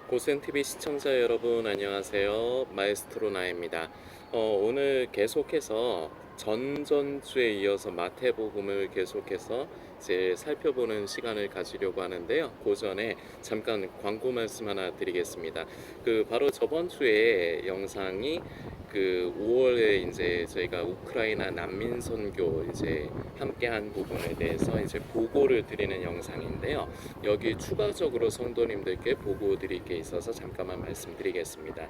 고센TV 시청자 여러분 안녕하세요. 마에스트로 나입니다. 오늘 계속해서 전전주에 이어서 마태복음을 계속해서 이제 살펴보는 시간을 가지려고 하는데요. 그 전에 잠깐 광고 말씀 하나 드리겠습니다. 바로 저번 주에 영상이 5월에 이제 저희가 우크라이나 난민 선교 이제 함께한 부분에 대해서 이제 보고를 드리는 영상인데요. 여기 추가적으로 성도님들께 보고 드릴 게 있어서 잠깐만 말씀드리겠습니다.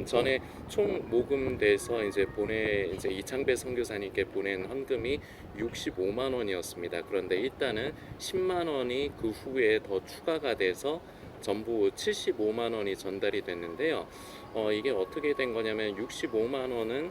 전에 총 모금돼서 이제 이창배 선교사님께 보낸 헌금이 65만 원이었습니다. 그런데 일단은 10만 원이 그 후에 더 추가가 돼서 전부 75만 원이 전달이 됐는데요. 이게 어떻게 된 거냐면 65만 원은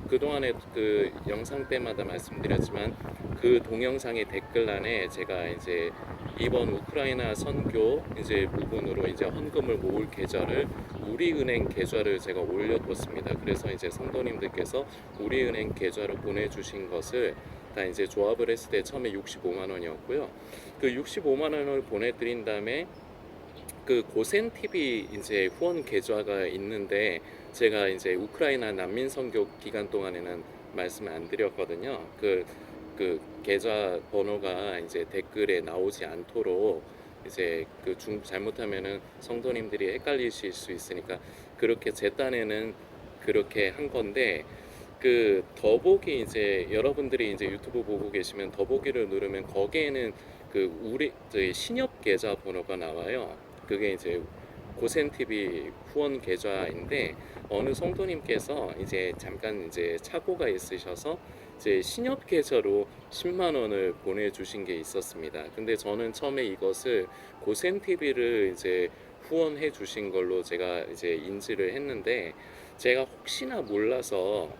그동안에 그 영상 때마다 말씀드렸지만 그 동영상의 댓글란에 제가 이제 이번 우크라이나 선교 이제 부분으로 이제 헌금을 모을 계좌를 우리은행 계좌를 제가 올려뒀습니다. 그래서 이제 성도님들께서 우리은행 계좌로 보내주신 것을 다 이제 조합을 했을 때 처음에 65만 원이었고요. 그 65만 원을 보내드린 다음에 그 고센 TV 이제 후원 계좌가 있는데 제가 이제 우크라이나 난민 선교 기간 동안에는 말씀을 안 드렸거든요. 그 계좌 번호가 이제 댓글에 나오지 않도록 이제 잘못하면은 성도님들이 헷갈리실 수 있으니까 그렇게 제 딴에는 그렇게 한 건데 그 더보기 이제 여러분들이 이제 유튜브 보고 계시면 더보기를 누르면 거기에는 우리 저희 신협 계좌 번호가 나와요. 그게 이제 고센 TV 후원 계좌인데 어느 성도님께서 이제 잠깐 이제 착오가 있으셔서 이제 신협 계좌로 10만 원을 보내주신 게 있었습니다. 근데 저는 처음에 이것을 고센 TV를 이제 후원해 주신 걸로 제가 이제 인지를 했는데 제가 혹시나 몰라서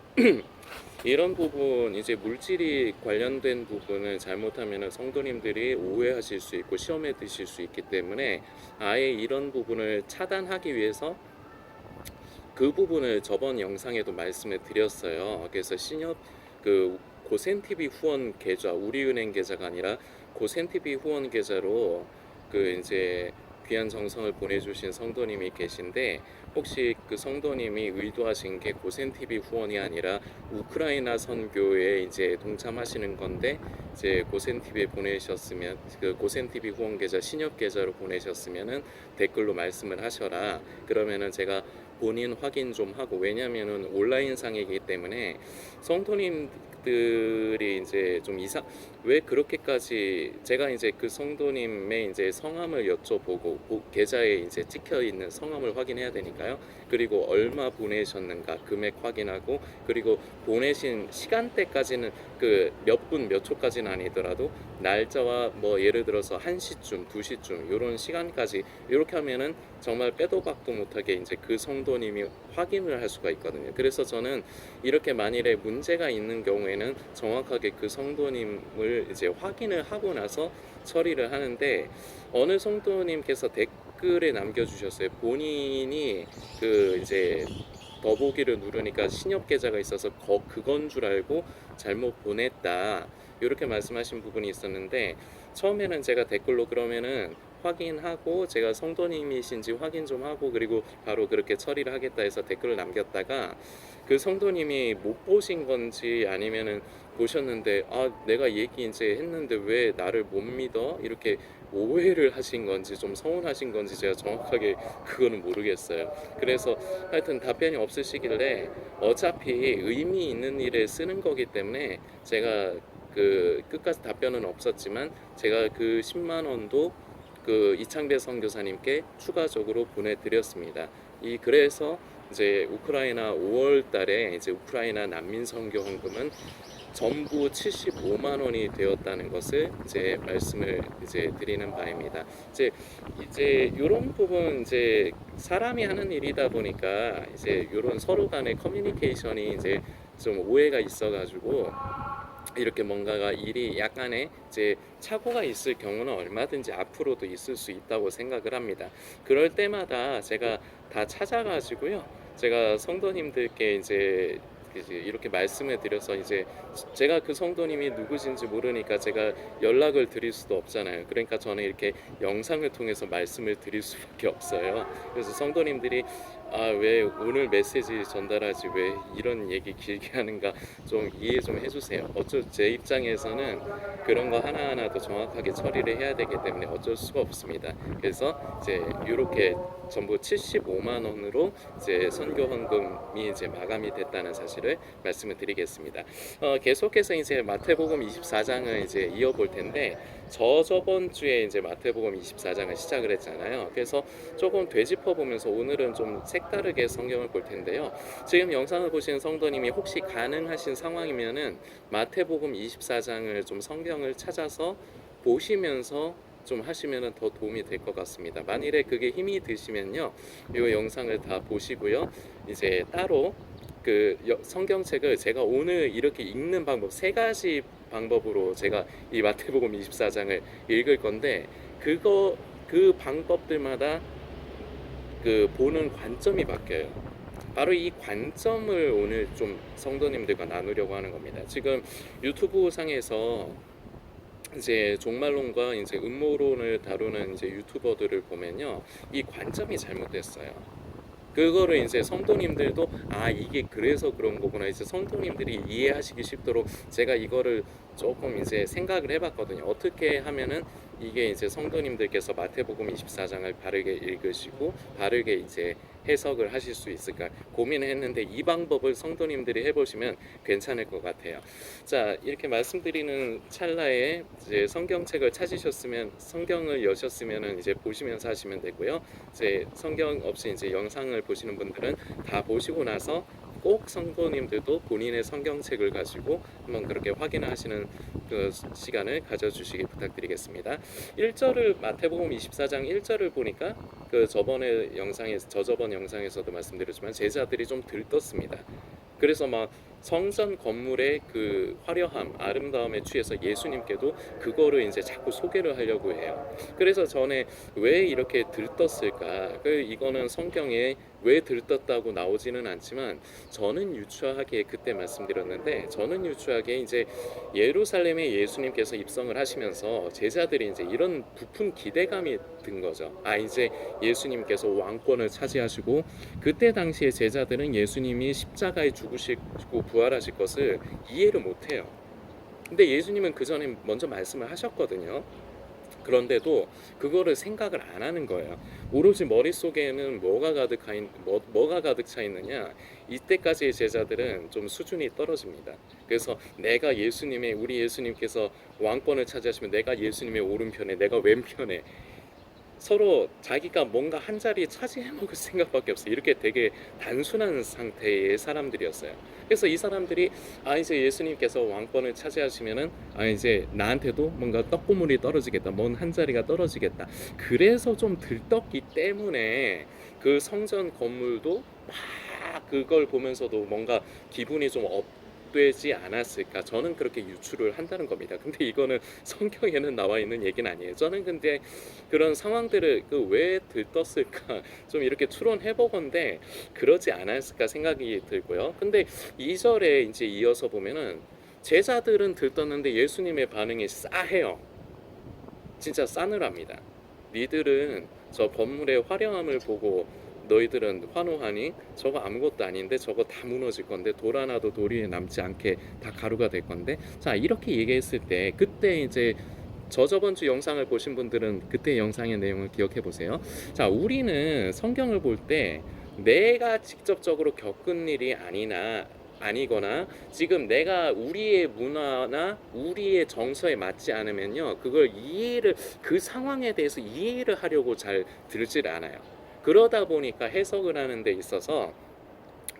이런 부분 이제 물질이 관련된 부분을 잘못하면 성도님들이 오해하실 수 있고 시험에 드실 수 있기 때문에 아예 이런 부분을 차단하기 위해서 그 부분을 저번 영상에도 말씀을 드렸어요. 그래서 신협 고센TV 후원 계좌 우리은행 계좌가 아니라 고센TV 후원 계좌로 이제 귀한 정성을 보내주신 성도님이 계신데 혹시 그 성도님이 의도하신 게 고센TV 후원이 아니라 우크라이나 선교에 이제 동참하시는 건데 이제 고센TV에 보내셨으면 그 고센TV 후원 계좌 신협 계좌로 보내셨으면은 댓글로 말씀을 하셔라. 그러면은 제가 본인 확인 좀 하고 왜냐면은 온라인상이기 때문에 성도님들이 이제 좀 왜 그렇게까지 제가 이제 그 성도님의 이제 성함을 여쭤보고 계좌에 이제 찍혀 있는 성함을 확인해야 되니까요. 그리고 얼마 보내셨는가 금액 확인하고 그리고 보내신 시간대까지는 그 몇 분 몇 초까지는 아니더라도 날짜와 뭐 예를 들어서 1시쯤 2시쯤 이런 시간까지 이렇게 하면은 정말 빼도 박도 못하게 이제 그 성도님이 확인을 할 수가 있거든요. 그래서 저는 이렇게 만일에 문제가 있는 경우에는 정확하게 그 성도님을 이제 확인을 하고 나서 처리를 하는데 어느 성도님께서 댓글에 남겨주셨어요. 본인이 이제 더보기를 누르니까 신협 계좌가 있어서 그건 줄 알고 잘못 보냈다 이렇게 말씀하신 부분이 있었는데 처음에는 제가 댓글로 그러면은 확인하고 제가 성도님이신지 확인 좀 하고 그리고 바로 그렇게 처리를 하겠다 해서 댓글을 남겼다가 그 성도님이 못 보신 건지 아니면은 보셨는데 내가 얘기 이제 했는데 왜 나를 못 믿어 이렇게 오해를 하신 건지 좀 서운하신 건지 제가 정확하게 그거는 모르겠어요. 그래서 하여튼 답변이 없으시길래 어차피 의미 있는 일에 쓰는 거기 때문에 제가 끝까지 답변은 없었지만 제가 그 10만 원도 이창배 선교사님께 추가적으로 보내드렸습니다. 그래서 이제 우크라이나 5월 달에 이제 우크라이나 난민 선교 헌금은 전부 75만 원이 되었다는 것을 이제 말씀을 이제 드리는 바입니다. 이제 이런 부분 이제 사람이 하는 일이다 보니까 이제 이런 서로 간의 커뮤니케이션이 이제 좀 오해가 있어가지고 이렇게 뭔가가 일이 약간의 이제 착오가 있을 경우는 얼마든지 앞으로도 있을 수 있다고 생각을 합니다. 그럴 때마다 제가 다 찾아가지고요. 제가 성도님들께 이제 이제 이렇게 말씀을 드려서 이제 제가 그 성도님이 누구신지 모르니까 제가 연락을 드릴 수도 없잖아요. 그러니까 저는 이렇게 영상을 통해서 말씀을 드릴 수밖에 없어요. 그래서 성도님들이 아, 왜 오늘 메시지 전달하지 왜 이런 얘기 길게 하는가 좀 이해 좀 해주세요. 어쩔 제 입장에서는 그런 거 하나하나도 정확하게 처리를 해야 되기 때문에 어쩔 수가 없습니다. 그래서 이제 이렇게 전부 75만 원으로 이제 선교 헌금이 이제 마감이 됐다는 사실을 말씀을 드리겠습니다. 계속해서 이제 마태복음 24장을 이제 이어볼 텐데 저번 주에 이제 마태복음 24장을 시작을 했잖아요. 그래서 조금 되짚어 보면서 오늘은 좀 색다르게 성경을 볼 텐데요. 지금 영상을 보시는 성도님이 혹시 가능하신 상황이면은 마태복음 24장을 좀 성경을 찾아서 보시면서 좀 하시면 더 도움이 될 것 같습니다. 만일에 그게 힘이 드시면요, 이 영상을 다 보시고요. 이제 따로 그 성경책을 제가 오늘 이렇게 읽는 방법 세 가지 방법으로 제가 이 마태복음 24장을 읽을 건데 그 방법들마다 그 보는 관점이 바뀌어요. 바로 이 관점을 오늘 좀 성도님들과 나누려고 하는 겁니다. 지금 유튜브 상에서 이제 종말론과 이제 음모론을 다루는 이제 유튜버들을 보면요, 이 관점이 잘못됐어요. 그거를 이제 성도님들도 아 이게 그래서 그런 거구나 이제 성도님들이 이해하시기 쉽도록 제가 이거를 조금 이제 생각을 해봤거든요. 어떻게 하면은 이게 이제 성도님들께서 마태복음 24장을 바르게 읽으시고 바르게 이제 해석을 하실 수 있을까 고민을 했는데 이 방법을 성도님들이 해보시면 괜찮을 것 같아요. 자, 이렇게 말씀드리는 찰나에 이제 성경책을 찾으셨으면 성경을 여셨으면은 이제 보시면서 하시면 되고요. 이제 성경 없이 이제 영상을 보시는 분들은 다 보시고 나서 꼭 성도님들도 본인의 성경책을 가지고 한번 그렇게 확인하시는 그 시간을 가져주시기 부탁드리겠습니다. 1절을 마태복음 24장 1절을 보니까 그 저번 영상에서도 말씀드렸지만 제자들이 좀 들떴습니다. 그래서 막 성전 건물의 그 화려함, 아름다움에 취해서 예수님께도 그거를 이제 자꾸 소개를 하려고 해요. 그래서 전에 왜 이렇게 들떴을까? 이거는 성경에 왜 들떴다고 나오지는 않지만 저는 유추하기에 그때 말씀드렸는데 저는 유추하기에 이제 예루살렘에 예수님께서 입성을 하시면서 제자들이 이제 이런 부푼 기대감이 든 거죠. 아 이제 예수님께서 왕권을 차지하시고 그때 당시에 제자들은 예수님이 십자가에 죽으시고 부활하실 것을 이해를 못해요. 근데 예수님은 그 전에 먼저 말씀을 하셨거든요. 그런데도 그거를 생각을 안 하는 거예요. 오로지 머릿속에는 뭐가 가득 차 있느냐. 이때까지의 제자들은 좀 수준이 떨어집니다. 그래서 우리 예수님께서 왕권을 차지하시면 내가 예수님의 오른편에 내가 왼편에 서로 자기가 뭔가 한 자리 차지해 먹을 생각밖에 없어요. 이렇게 되게 단순한 상태의 사람들이었어요. 그래서 이 사람들이 아 이제 예수님께서 왕권을 차지하시면은 아 이제 나한테도 뭔가 떡고물이 떨어지겠다. 뭔 한 자리가 떨어지겠다. 그래서 좀 들떴기 때문에 그 성전 건물도 막 그걸 보면서도 뭔가 기분이 좀 업되지 않았을까. 저는 그렇게 유추를 한다는 겁니다. 근데 이거는 성경에는 나와 있는 얘기는 아니에요. 저는 근데 그런 상황들을 왜 들떴을까 좀 이렇게 추론해 보건데 그러지 않았을까 생각이 들고요. 근데 2절에 이제 이어서 보면은 제자들은 들떴는데 예수님의 반응이 싸해요. 진짜 싸늘합니다. 니들은 저 건물의 화려함을 보고 너희들은 환호하니 저거 아무것도 아닌데 저거 다 무너질 건데 돌 하나도 돌 위에 남지 않게 다 가루가 될 건데 자 이렇게 얘기했을 때 그때 이제 저번 주 영상을 보신 분들은 그때 영상의 내용을 기억해 보세요. 자, 우리는 성경을 볼 때 내가 직접적으로 겪은 일이 아니거나 지금 내가 우리의 문화나 우리의 정서에 맞지 않으면요. 그 상황에 대해서 이해를 하려고 잘 들질 않아요. 그러다 보니까 해석을 하는 데 있어서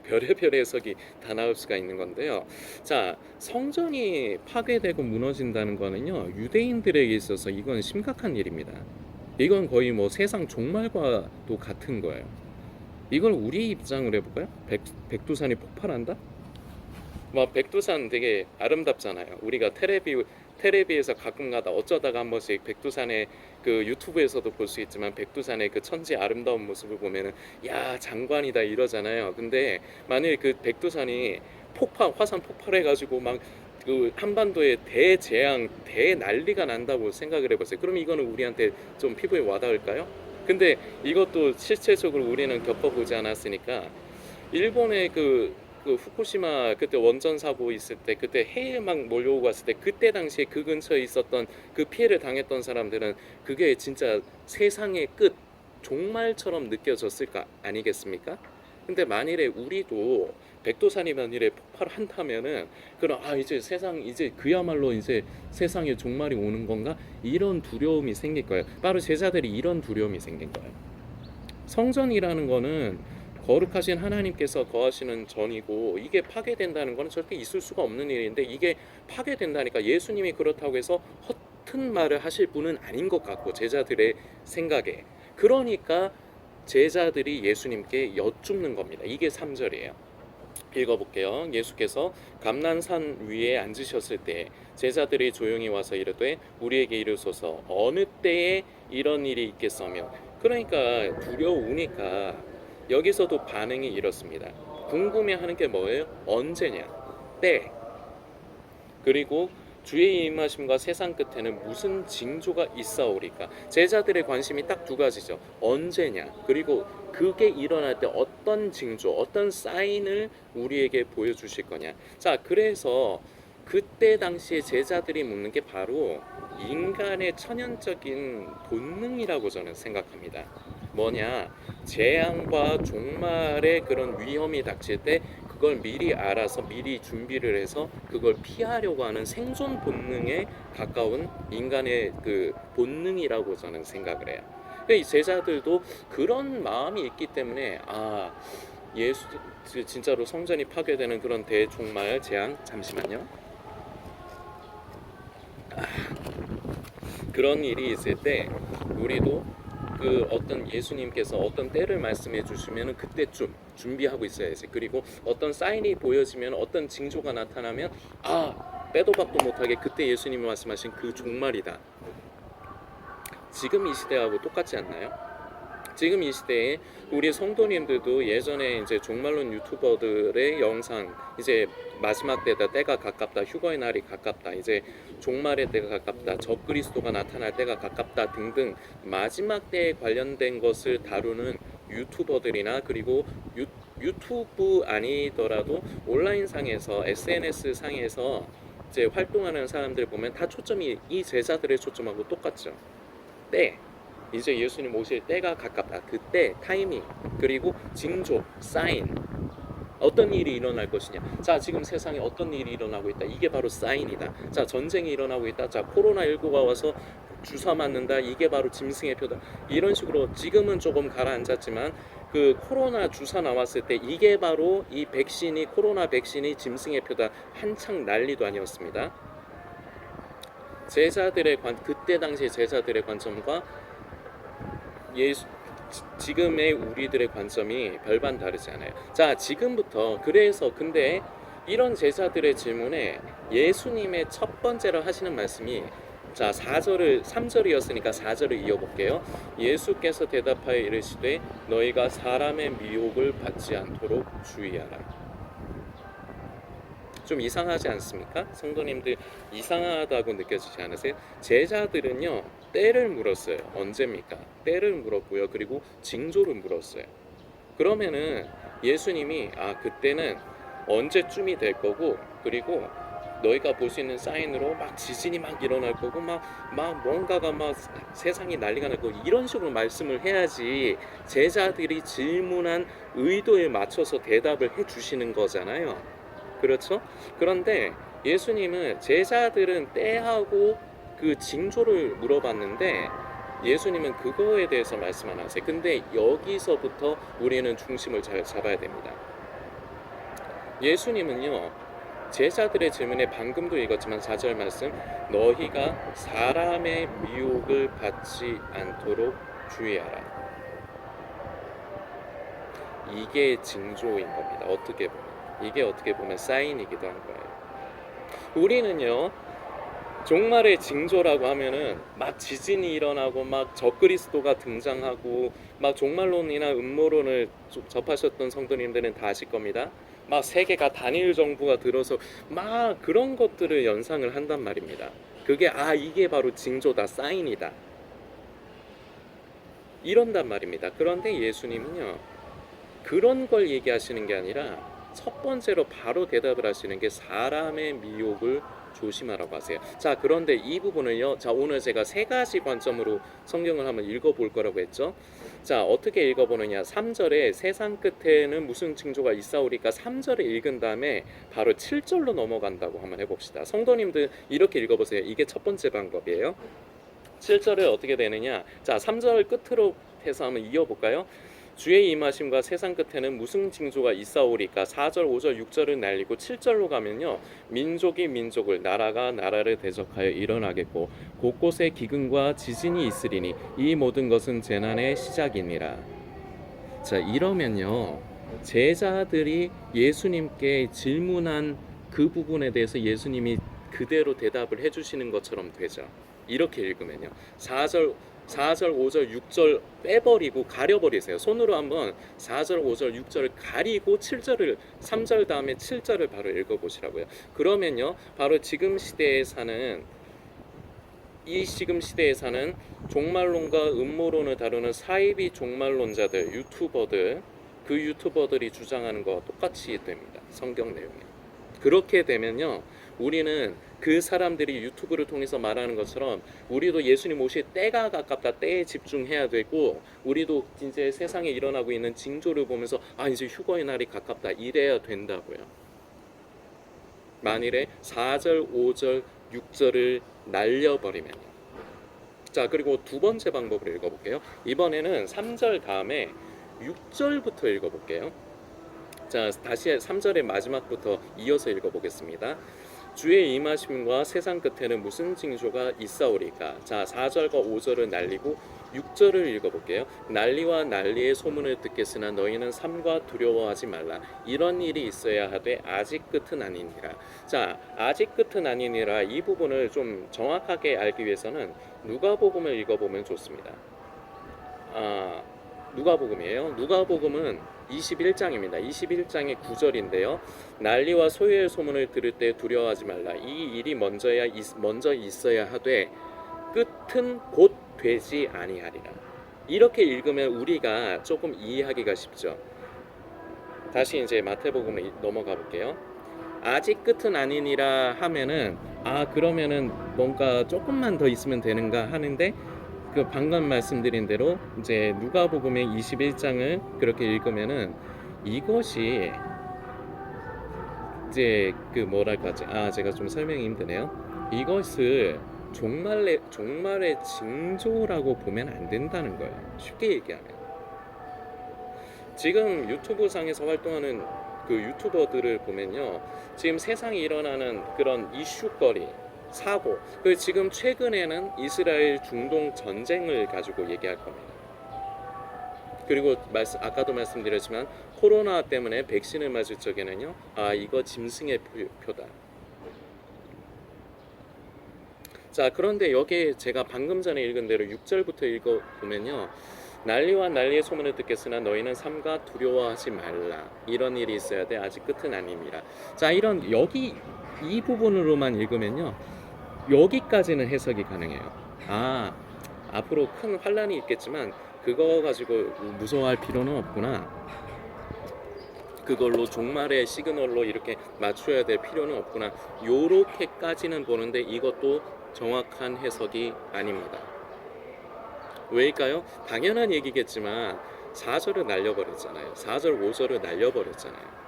별의별 해석이 다 나올 수가 있는 건데요. 자, 성전이 파괴되고 무너진다는 거는요, 유대인들에게 있어서 이건 심각한 일입니다. 이건 거의 뭐 세상 종말과도 같은 거예요. 이걸 우리 입장으로 해볼까요? 백두산이 폭발한다? 막 백두산 되게 아름답잖아요. 우리가 테레비에서 가끔가다 어쩌다가 한 번씩 백두산의 그 유튜브에서도 볼 수 있지만 백두산의 그 천지 아름다운 모습을 보면은 야 장관이다 이러잖아요. 근데 만일 그 백두산이 폭발, 화산 폭발해가지고 막 그 한반도에 대재앙, 대난리가 난다고 생각을 해보세요. 그럼 이거는 우리한테 좀 피부에 와닿을까요? 근데 이것도 실체적으로 우리는 겪어보지 않았으니까 일본의 그 후쿠시마 그때 원전 사고 있을 때 그때 해일 막 몰려오고 왔을 때 그때 당시에 그 근처에 있었던 그 피해를 당했던 사람들은 그게 진짜 세상의 끝 종말처럼 느껴졌을까 아니겠습니까? 근데 만일에 우리도 백두산이 만일에 폭발한다면은 그럼 아 이제 세상 이제 그야말로 이제 세상의 종말이 오는 건가 이런 두려움이 생길 거예요. 바로 제자들이 이런 두려움이 생긴 거예요. 성전이라는 거는 거룩하신 하나님께서 거하시는 전이고 이게 파괴된다는 거는 절대 있을 수가 없는 일인데 이게 파괴된다니까 예수님이 그렇다고 해서 허튼 말을 하실 분은 아닌 것 같고 제자들의 생각에 그러니까 제자들이 예수님께 여쭙는 겁니다. 이게 3절이에요. 읽어볼게요. 예수께서 감난산 위에 앉으셨을 때 제자들이 조용히 와서 이르되 우리에게 이르소서 어느 때에 이런 일이 있겠으며 그러니까 두려우니까 여기서도 반응이 이렇습니다. 궁금해하는 게 뭐예요? 언제냐? 때. 그리고 주의 임하심과 세상 끝에는 무슨 징조가 있사오리까? 제자들의 관심이 딱 두 가지죠. 언제냐? 그리고 그게 일어날 때 어떤 징조, 어떤 사인을 우리에게 보여주실 거냐? 자, 그래서 그때 당시에 제자들이 묻는 게 바로 인간의 천연적인 본능이라고 저는 생각합니다. 뭐냐? 재앙과 종말의 그런 위험이 닥칠 때 그걸 미리 알아서 미리 준비를 해서 그걸 피하려고 하는 생존 본능에 가까운 인간의 그 본능이라고 저는 생각을 해요. 그러니까 이 제자들도 그런 마음이 있기 때문에 아 예수 진짜로 성전이 파괴되는 그런 대종말 재앙 잠시만요. 그런 일이 있을 때 우리도 그 어떤 예수님께서 어떤 때를 말씀해 주시면 그때쯤 준비하고 있어야지. 그리고 어떤 사인이 보여지면 어떤 징조가 나타나면 아 빼도 박도 못하게 그때 예수님이 말씀하신 그 종말이다. 지금 이 시대하고 똑같지 않나요? 지금 이 시대에 우리 성도님들도 예전에 이제 종말론 유튜버들의 영상 이제 마지막 때다 때가 가깝다 휴거의 날이 가깝다 이제 종말의 때가 가깝다 적그리스도가 나타날 때가 가깝다 등등 마지막 때에 관련된 것을 다루는 유튜버들이나 그리고 유튜브 아니더라도 온라인 상에서 SNS 상에서 이제 활동하는 사람들 보면 다 초점이 이 제자들의 초점하고 똑같죠. 때 이제 예수님 오실 때가 가깝다. 그때 타이밍 그리고 징조, 사인 어떤 일이 일어날 것이냐. 자 지금 세상에 어떤 일이 일어나고 있다. 이게 바로 사인이다. 자 전쟁이 일어나고 있다. 자 코로나19가 와서 주사 맞는다. 이게 바로 짐승의 표다. 이런 식으로 지금은 조금 가라앉았지만 그 코로나 주사 나왔을 때 이게 바로 이 백신이 코로나 백신이 짐승의 표다. 한창 난리도 아니었습니다. 제자들의 그때 당시 제자들의 관점과 지금의 우리들의 관점이 별반 다르지 않아요. 자, 지금부터 그래서 근데 이런 제자들의 질문에 예수님의 첫 번째로 하시는 말씀이 자, 3절이었으니까 4절을 이어볼게요. 예수께서 대답하여 이르시되 너희가 사람의 미혹을 받지 않도록 주의하라. 좀 이상하지 않습니까? 성도님들 이상하다고 느껴지지 않으세요? 제자들은요 때를 물었어요. 언제입니까? 때를 물었고요. 그리고 징조를 물었어요. 그러면은 예수님이 아 그때는 언제쯤이 될 거고 그리고 너희가 볼 수 있는 사인으로 막 지진이 막 일어날 거고 막 뭔가가 막 세상이 난리가 날 거고 이런 식으로 말씀을 해야지 제자들이 질문한 의도에 맞춰서 대답을 해 주시는 거잖아요. 그렇죠? 그런데 예수님은 제자들은 때하고 그 징조를 물어봤는데 예수님은 그거에 대해서 말씀 안 하세요. 근데 여기서부터 우리는 중심을 잘 잡아야 됩니다. 예수님은요 제자들의 질문에 방금도 읽었지만 4절 말씀 너희가 사람의 미혹을 받지 않도록 주의하라. 이게 징조인 겁니다. 어떻게 보면 이게 어떻게 보면 사인이기도 한 거예요. 우리는요 종말의 징조라고 하면은 막 지진이 일어나고 막 적그리스도가 등장하고 막 종말론이나 음모론을 접하셨던 성도님들은 다 아실 겁니다. 막 세계가 단일 정부가 들어서 막 그런 것들을 연상을 한단 말입니다. 그게 이게 바로 징조다, 사인이다, 이런단 말입니다. 그런데 예수님은요, 그런 걸 얘기하시는 게 아니라 첫 번째로 바로 대답을 하시는 게 사람의 미혹을 조심하라고 하세요. 자, 그런데 이 부분을요, 자, 오늘 제가 세 가지 관점으로 성경을 한번 읽어볼 거라고 했죠. 자, 어떻게 읽어보느냐. 3절에 세상 끝에는 무슨 징조가 있사오리까 3절을 읽은 다음에 바로 7절로 넘어간다고 한번 해봅시다. 성도님들 이렇게 읽어보세요. 이게 첫 번째 방법이에요. 7절에 어떻게 되느냐. 자, 3절 끝으로 해서 한번 이어볼까요? 주의 임하심과 세상 끝에는 무슨 징조가 있사오리까 4절, 5절, 6절을 날리고 7절로 가면요, 민족이 민족을, 나라가 나라를 대적하여 일어나겠고 곳곳에 기근과 지진이 있으리니 이 모든 것은 재난의 시작이니라. 자, 이러면요, 제자들이 예수님께 질문한 그 부분에 대해서 예수님이 그대로 대답을 해주시는 것처럼 되죠. 이렇게 읽으면요, 4절, 5절, 6절 빼버리고 가려버리세요. 손으로 한번 4절, 5절, 6절을 가리고 7절을, 3절 다음에 7절을 바로 읽어보시라고요. 그러면요, 바로 지금 시대에 사는 종말론과 음모론을 다루는 사이비 종말론자들, 유튜버들, 그 유튜버들이 주장하는 거와 똑같이 됩니다. 성경 내용이. 그렇게 되면요, 우리는 그 사람들이 유튜브를 통해서 말하는 것처럼 우리도 예수님 오실 때가 가깝다, 때에 집중해야 되고, 우리도 이제 세상에 일어나고 있는 징조를 보면서 이제 휴거의 날이 가깝다, 이래야 된다고요. 만일에 4절, 5절, 6절을 날려버리면요. 자, 그리고 두 번째 방법을 읽어볼게요. 이번에는 3절 다음에 6절부터 읽어볼게요. 자, 다시 3절의 마지막부터 이어서 읽어보겠습니다. 주의 임하심과 세상 끝에는 무슨 징조가 있사오리까. 자, 4절과 5절을 날리고 6절을 읽어볼게요. 난리와 난리의 소문을 듣겠으나 너희는 삼가 두려워하지 말라. 이런 일이 있어야 하되 아직 끝은 아니니라. 자, 아직 끝은 아니니라, 이 부분을 좀 정확하게 알기 위해서는 누가복음을 읽어보면 좋습니다. 누가복음이에요. 누가복음은 21장입니다. 21장의 9절인데요. 난리와 소요의 소문을 들을 때 두려워하지 말라. 이 일이 먼저 있어야 하되 끝은 곧 되지 아니하리라. 이렇게 읽으면 우리가 조금 이해하기가 쉽죠. 다시 이제 마태복음으로 넘어가 볼게요. 아직 끝은 아니니라 하면은 그러면은 뭔가 조금만 더 있으면 되는가 하는데, 그 방금 말씀드린 대로 이제 누가복음의 21장을 그렇게 읽으면은 이것이 이제 그 뭐랄까, 제가 좀 설명이 힘드네요. 이것을 종말의 징조라고 보면 안 된다는 거예요. 쉽게 얘기하면. 지금 유튜브 상에서 활동하는 그 유튜버들을 보면요, 지금 세상에 일어나는 그런 이슈거리, 사고, 그 지금 최근에는 이스라엘 중동 전쟁을 가지고 얘기할 겁니다. 그리고 아까도 말씀드렸지만 코로나 때문에 백신을 맞을 적에는요, 이거 짐승의 표다. 자, 그런데 여기에 제가 방금 전에 읽은 대로 6절부터 읽어보면요, 난리와 난리의 소문을 듣겠으나 너희는 삼가 두려워하지 말라. 이런 일이 있어야 돼. 아직 끝은 아닙니다. 자, 이 부분으로만 읽으면요, 여기까지는 해석이 가능해요. 앞으로 큰 환란이 있겠지만 그거 가지고 무서워할 필요는 없구나. 그걸로 종말의 시그널로 이렇게 맞춰야 될 필요는 없구나. 요렇게까지는 보는데 이것도 정확한 해석이 아닙니다. 왜일까요? 당연한 얘기겠지만 4절을 날려버렸잖아요. 4절, 5절을 날려버렸잖아요.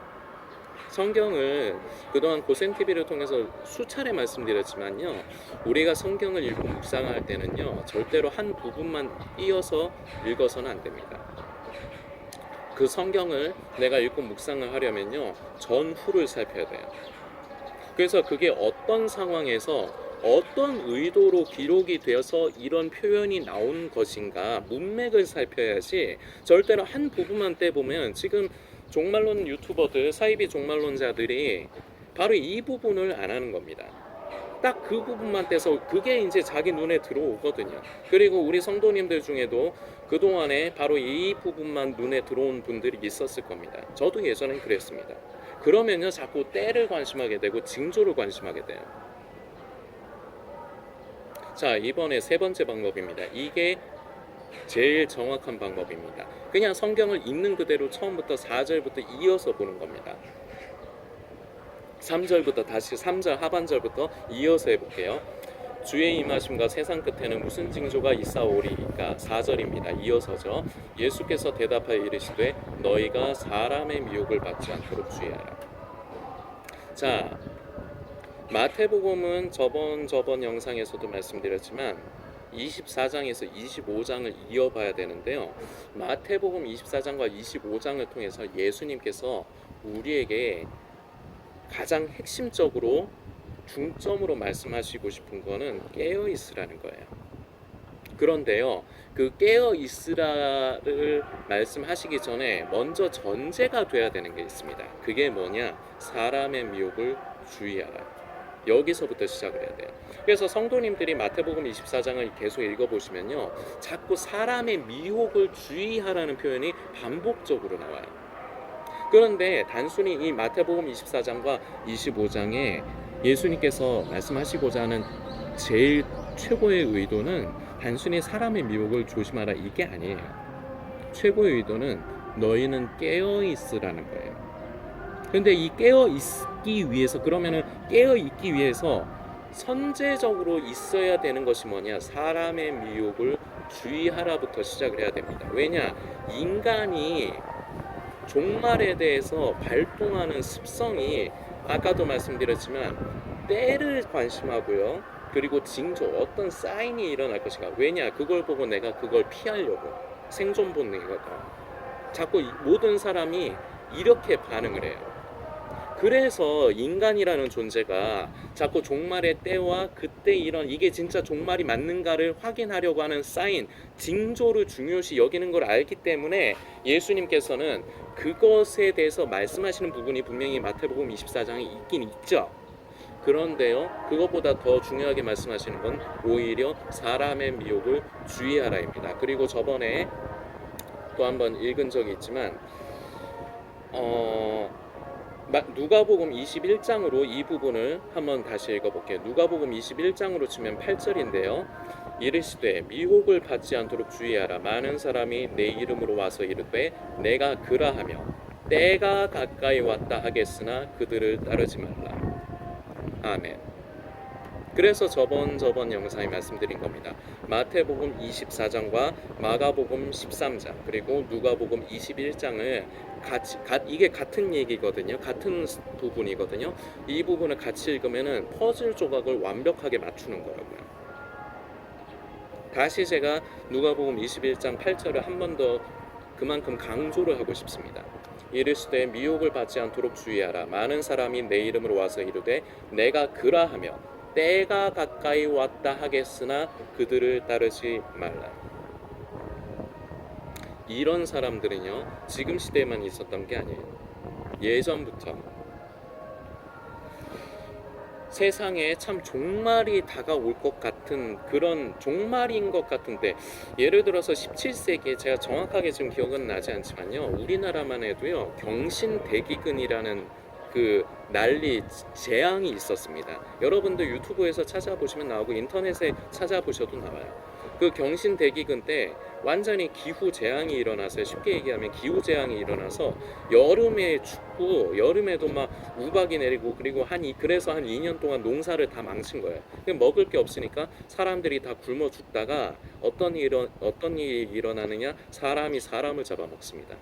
성경을 그동안 고센TV를 통해서 수차례 말씀드렸지만요, 우리가 성경을 읽고 묵상할 때는요, 절대로 한 부분만 띄어서 읽어서는 안 됩니다. 그 성경을 내가 읽고 묵상을 하려면요, 전후를 살펴야 돼요. 그래서 그게 어떤 상황에서 어떤 의도로 기록이 되어서 이런 표현이 나온 것인가, 문맥을 살펴야지 절대로 한 부분만 떼보면, 지금 종말론 유튜버들, 사이비 종말론자들이 바로 이 부분을 안 하는 겁니다. 딱 그 부분만 떼서 그게 이제 자기 눈에 들어오거든요. 그리고 우리 성도님들 중에도 그동안에 바로 이 부분만 눈에 들어온 분들이 있었을 겁니다. 저도 예전엔 그랬습니다. 그러면요 자꾸 때를 관심하게 되고 징조를 관심하게 돼요. 자, 이번에 세 번째 방법입니다. 이게 제일 정확한 방법입니다. 그냥 성경을 있는 그대로 처음부터 4절부터 이어서 보는 겁니다. 3절부터 다시 3절 하반절부터 이어서 해볼게요. 주의 임하심과 세상 끝에는 무슨 징조가 있사오리이까. 4절입니다. 이어서죠. 예수께서 대답하여 이르시되 너희가 사람의 미혹을 받지 않도록 주의하라. 자, 마태복음은 저번 영상에서도 말씀드렸지만 24장에서 25장을 이어봐야 되는데요. 마태복음 24장과 25장을 통해서 예수님께서 우리에게 가장 핵심적으로 중점으로 말씀하시고 싶은 거는 깨어 있으라는 거예요. 그런데요, 그 깨어 있으라를 말씀하시기 전에 먼저 전제가 돼야 되는 게 있습니다. 그게 뭐냐? 사람의 미혹을 주의하라. 여기서부터 시작을 해야 돼요. 그래서 성도님들이 마태복음 24장을 계속 읽어보시면요, 자꾸 사람의 미혹을 주의하라는 표현이 반복적으로 나와요. 그런데 단순히 이 마태복음 24장과 25장에 예수님께서 말씀하시고자 하는 제일 최고의 의도는 단순히 사람의 미혹을 조심하라 이게 아니에요. 최고의 의도는 너희는 깨어 있으라는 거예요. 근데 이 깨어 있기 위해서, 그러면은 깨어 있기 위해서 선제적으로 있어야 되는 것이 뭐냐? 사람의 미혹을 주의하라부터 시작을 해야 됩니다. 왜냐? 인간이 종말에 대해서 발동하는 습성이 아까도 말씀드렸지만 때를 관심하고요. 그리고 징조, 어떤 사인이 일어날 것인가. 왜냐? 그걸 보고 내가 그걸 피하려고. 생존 본능이거든. 자꾸 모든 사람이 이렇게 반응을 해요. 그래서 인간이라는 존재가 자꾸 종말의 때와 그때 이게 진짜 종말이 맞는가를 확인하려고 하는 사인, 징조를 중요시 여기는 걸 알기 때문에 예수님께서는 그것에 대해서 말씀하시는 부분이 분명히 마태복음 24장에 있긴 있죠. 그런데요, 그것보다 더 중요하게 말씀하시는 건 오히려 사람의 미혹을 주의하라입니다. 그리고 저번에 또 한번 읽은 적이 있지만 누가복음 21장으로 이 부분을 한번 다시 읽어볼게요. 누가복음 21장으로 치면 8절인데요. 이르시되 미혹을 받지 않도록 주의하라. 많은 사람이 내 이름으로 와서 이르되 내가 그라하며 때가 가까이 왔다 하겠으나 그들을 따르지 말라. 아멘. 그래서 저번 영상에 말씀드린 겁니다. 마태복음 24장과 마가복음 13장 그리고 누가복음 21장을 이게 같은 얘기거든요. 같은 부분이거든요. 이 부분을 같이 읽으면은 퍼즐 조각을 완벽하게 맞추는 거라고요. 다시 제가 누가복음 21장 8절을 한 번 더 그만큼 강조를 하고 싶습니다. 이르시되 미혹을 받지 않도록 주의하라. 많은 사람이 내 이름으로 와서 이르되 내가 그라하며 때가 가까이 왔다 하겠으나 그들을 따르지 말라. 이런 사람들은요, 지금 시대에만 있었던 게 아니에요. 예전부터 세상에 참 종말이 다가올 것 같은 그런 종말인 것 같은데, 예를 들어서 17세기에 제가 정확하게 지금 기억은 나지 않지만요, 우리나라만 해도요 경신대기근이라는 그 난리 재앙이 있었습니다. 여러분들 유튜브에서 찾아보시면 나오고 인터넷에 찾아보셔도 나와요. 그 경신대기근 때 완전히 기후 재앙이 일어나서, 쉽게 얘기하면 기후 재앙이 일어나서 여름에 춥고 여름에도 막 우박이 내리고, 그리고 그래서 한 2년 동안 농사를 다 망친 거예요. 먹을 게 없으니까 사람들이 다 굶어 죽다가 어떤 일이 일어나느냐? 사람이 사람을 잡아먹습니다.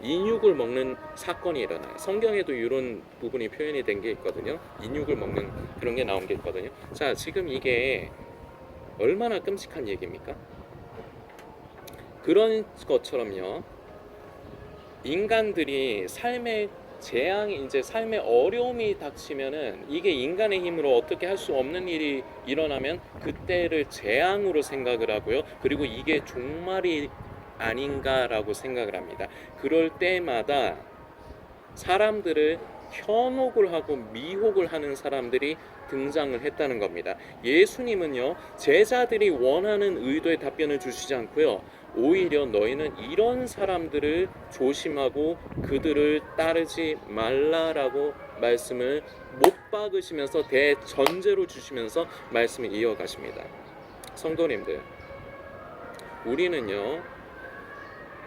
인육을 먹는 사건이 일어나요. 성경에도 이런 부분이 표현이 된 게 있거든요. 인육을 먹는 그런 게 나온 게 있거든요. 자, 지금 이게 얼마나 끔찍한 얘기입니까? 그런 것처럼요, 인간들이 삶의 재앙이, 이제 삶의 어려움이 닥치면은, 이게 인간의 힘으로 어떻게 할 수 없는 일이 일어나면 그때를 재앙으로 생각을 하고요, 그리고 이게 종말이 아닌가라고 생각을 합니다. 그럴 때마다 사람들을 현혹을 하고 미혹을 하는 사람들이 등장을 했다는 겁니다. 예수님은요, 제자들이 원하는 의도의 답변을 주시지 않고요, 오히려 너희는 이런 사람들을 조심하고 그들을 따르지 말라라고 말씀을 못 박으시면서 대전제로 주시면서 말씀을 이어가십니다. 성도님들, 우리는요,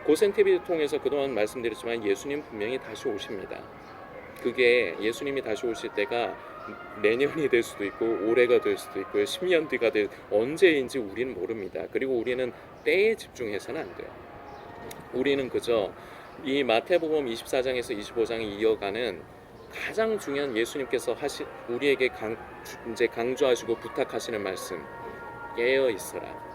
고센TV를 통해서 그동안 말씀드렸지만 예수님 분명히 다시 오십니다. 그게 예수님이 다시 오실 때가 내년이 될 수도 있고 올해가 될 수도 있고요, 10년 뒤가 될 언제인지 우리는 모릅니다. 그리고 우리는 때에 집중해서는 안 돼요. 우리는 그저 이 마태복음 24장에서 25장에 이어가는 가장 중요한 예수님께서 우리에게 이제 강조하시고 부탁하시는 말씀, 깨어 있어라.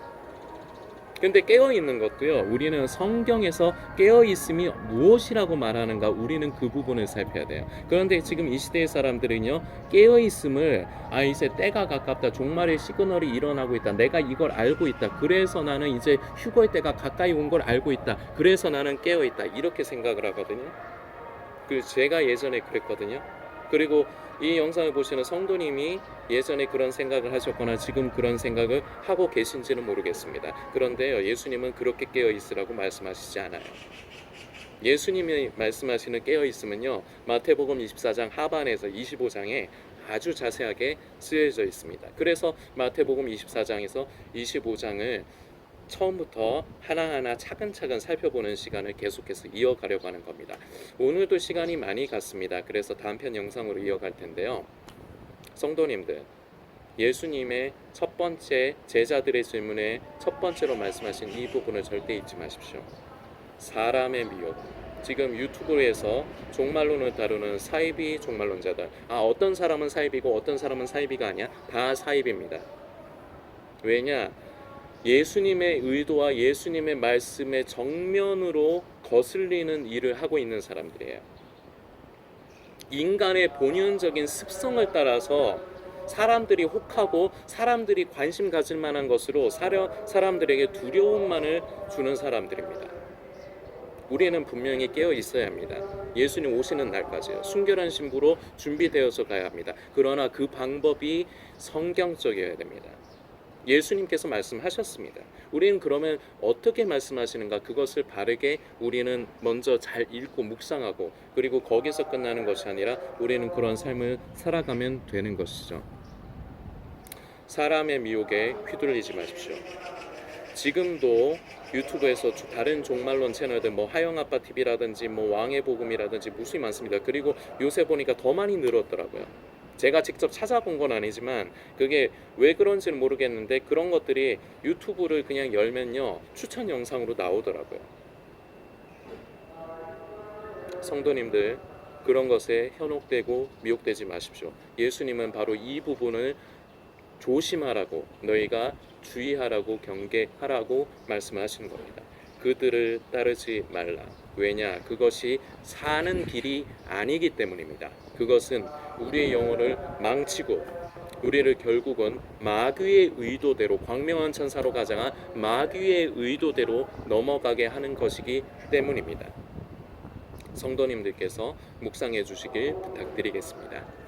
근데 깨어있는 것도요, 우리는 성경에서 깨어있음이 무엇이라고 말하는가, 우리는 그 부분을 살펴야 돼요. 그런데 지금 이 시대의 사람들은요, 깨어있음을 이제 때가 가깝다, 종말의 시그널이 일어나고 있다, 내가 이걸 알고 있다, 그래서 나는 이제 휴거의 때가 가까이 온 걸 알고 있다, 그래서 나는 깨어있다, 이렇게 생각을 하거든요. 제가 예전에 그랬거든요. 그리고 이 영상을 보시는 성도님이 예전에 그런 생각을 하셨거나 지금 그런 생각을 하고 계신지는 모르겠습니다. 그런데요, 예수님은 그렇게 깨어 있으라고 말씀하시지 않아요. 예수님이 말씀하시는 깨어 있음은요, 마태복음 24장 하반에서 25장에 아주 자세하게 쓰여져 있습니다. 그래서 마태복음 24장에서 25장을 처음부터 하나하나 차근차근 살펴보는 시간을 계속해서 이어가려고 하는 겁니다. 오늘도 시간이 많이 갔습니다. 그래서 다음 편 영상으로 이어갈 텐데요. 성도님들, 예수님의 첫 번째 제자들의 질문에 첫 번째로 말씀하신 이 부분을 절대 잊지 마십시오. 사람의 미혹. 지금 유튜브에서 종말론을 다루는 사이비 종말론자들, 어떤 사람은 사이비고 어떤 사람은 사이비가 아니야? 다 사이비입니다. 왜냐? 예수님의 의도와 예수님의 말씀의 정면으로 거슬리는 일을 하고 있는 사람들이에요. 인간의 본연적인 습성을 따라서 사람들이 혹하고 사람들이 관심 가질 만한 것으로 사람들에게 두려움만을 주는 사람들입니다. 우리는 분명히 깨어 있어야 합니다. 예수님 오시는 날까지요. 순결한 신부로 준비되어서 가야 합니다. 그러나 그 방법이 성경적이어야 됩니다. 예수님께서 말씀하셨습니다. 우리는 그러면 어떻게 말씀하시는가, 그것을 바르게 우리는 먼저 잘 읽고 묵상하고, 그리고 거기서 끝나는 것이 아니라 우리는 그런 삶을 살아가면 되는 것이죠. 사람의 미혹에 휘둘리지 마십시오. 지금도 유튜브에서 다른 종말론 채널들, 하영아빠 TV라든지 왕의 복음이라든지 무수히 많습니다. 그리고 요새 보니까 더 많이 늘었더라고요. 제가 직접 찾아본 건 아니지만 그게 왜 그런지는 모르겠는데 그런 것들이 유튜브를 그냥 열면요, 추천 영상으로 나오더라고요. 성도님들, 그런 것에 현혹되고 미혹되지 마십시오. 예수님은 바로 이 부분을 조심하라고, 너희가 주의하라고, 경계하라고 말씀하시는 겁니다. 그들을 따르지 말라. 왜냐? 그것이 사는 길이 아니기 때문입니다. 그것은 우리의 영혼을 망치고 우리를 결국은 마귀의 의도대로, 광명한 천사로 가장한 마귀의 의도대로 넘어가게 하는 것이기 때문입니다. 성도님들께서 묵상해 주시길 부탁드리겠습니다.